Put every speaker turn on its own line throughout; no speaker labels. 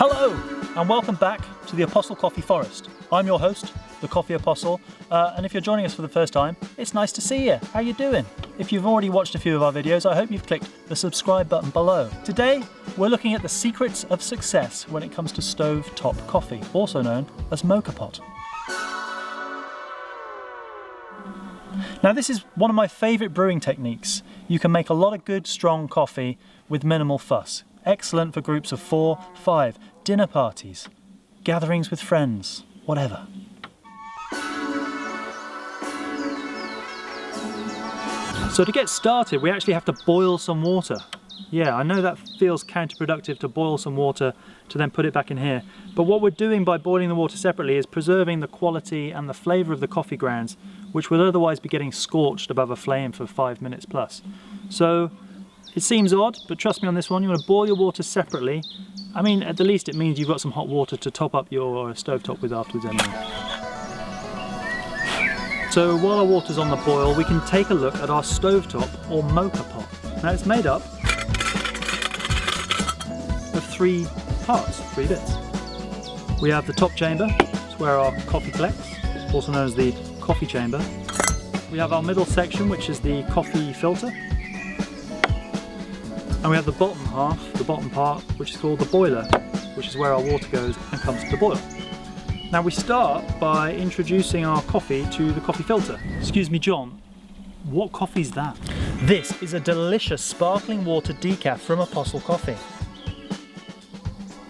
Hello and welcome back to the Apostle Coffee Forest. I'm your host, the Coffee Apostle, and if you're joining us for the first time, it's nice to see you. How you doing? If you've already watched a few of our videos, I hope you've clicked the subscribe button below. Today, we're looking at the secrets of success when it comes to stove-top coffee, also known as Moka Pot. Now this is one of my favourite brewing techniques. You can make a lot of good, strong coffee with minimal fuss. Excellent for groups of 4, 5, dinner parties, gatherings with friends, whatever. So to get started, we actually have to boil some water. Yeah, I know that feels counterproductive to boil some water to then put it back in here. But what we're doing by boiling the water separately is preserving the quality and the flavour of the coffee grounds, which would otherwise be getting scorched above a flame for 5 minutes plus. So it seems odd, but trust me on this one, you want to boil your water separately. I mean, at the least it means you've got some hot water to top up your stovetop with afterwards anyway. So while our water's on the boil, we can take a look at our stovetop or Moka pot. Now it's made up of 3 parts, 3 bits. We have the top chamber, it's where our coffee collects, also known as the coffee chamber. We have our middle section, which is the coffee filter. And we have the bottom half, the bottom part, which is called the boiler, which is where our water goes and comes to the boil. Now we start by introducing our coffee to the coffee filter. Excuse me, John, what coffee is that? This is a delicious sparkling water decaf from Apostle Coffee.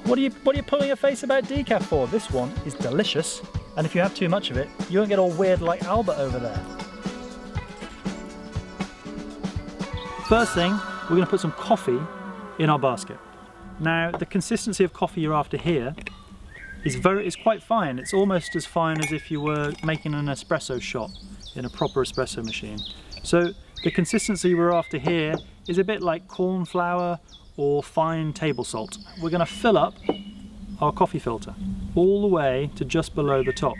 What are you pulling a face about decaf for? This one is delicious, and if you have too much of it, you won't get all weird like Albert over there. First thing, we're going to put some coffee in our basket. Now, the consistency of coffee you're after here is quite fine. It's almost as fine as if you were making an espresso shot in a proper espresso machine. So the consistency we're after here is a bit like corn flour or fine table salt. We're going to fill up our coffee filter all the way to just below the top.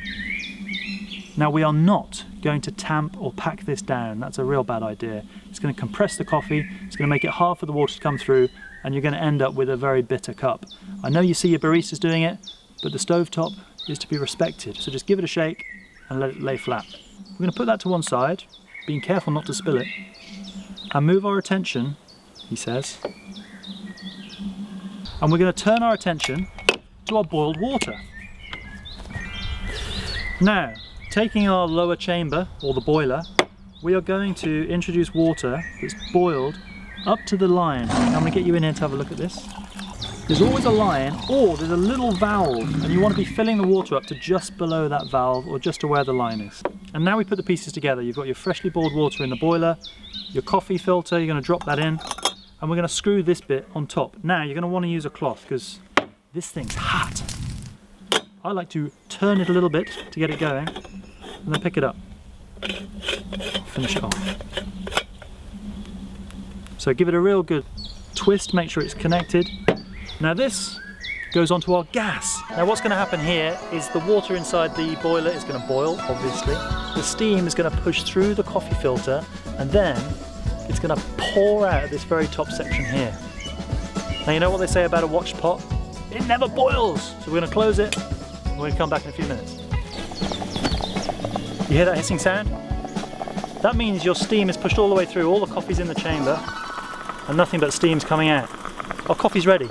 Now we are not going to tamp or pack this down. That's a real bad idea. It's going to compress the coffee, it's going to make it hard for the water to come through, and you're going to end up with a very bitter cup. I know you see your baristas doing it, but the stovetop is to be respected. So just give it a shake and let it lay flat. We're going to put that to one side, being careful not to spill it, and move our attention, he says, and we're going to turn our attention to our boiled water. Now, taking our lower chamber, or the boiler, we are going to introduce water that's boiled up to the line. I'm going to get you in here to have a look at this. There's always a line, or there's a little valve, and you want to be filling the water up to just below that valve, or just to where the line is. And now we put the pieces together. You've got your freshly boiled water in the boiler, your coffee filter, you're going to drop that in, and we're going to screw this bit on top. Now you're going to want to use a cloth, because this thing's hot. I like to turn it a little bit to get it going, and then pick it up. Finish it off. So give it a real good twist, make sure it's connected. Now this goes onto our gas. Now what's going to happen here is the water inside the boiler is going to boil, obviously. The steam is going to push through the coffee filter, and then it's going to pour out at this very top section here. Now you know what they say about a watched pot? It never boils! So we're going to close it, and we're going to come back in a few minutes. You hear that hissing sound? That means your steam is pushed all the way through, all the coffee's in the chamber, and nothing but steam's coming out. Our coffee's ready.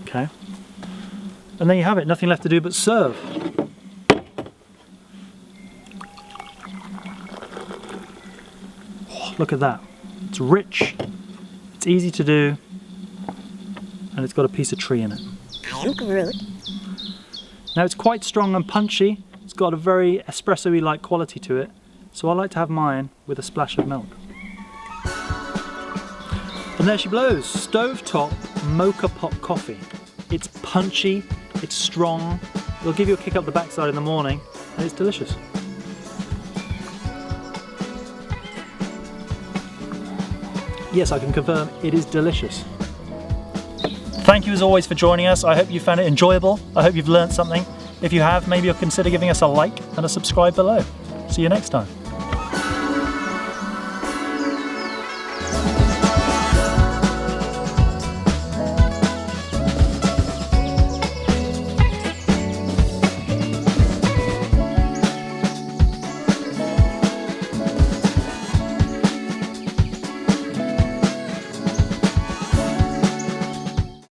Okay. And there you have it, nothing left to do but serve. Oh, look at that. It's rich, it's easy to do, and it's got a piece of tree in it. Now it's quite strong and punchy. It's got a very espresso-like quality to it, so I like to have mine with a splash of milk. And there she blows, stovetop Moka Pot Coffee. It's punchy, it's strong, it'll give you a kick up the backside in the morning, and it's delicious. Yes, I can confirm it is delicious. Thank you as always for joining us. I hope you found it enjoyable. I hope you've learned something. If you have, maybe you'll consider giving us a like and a subscribe below. See you next time.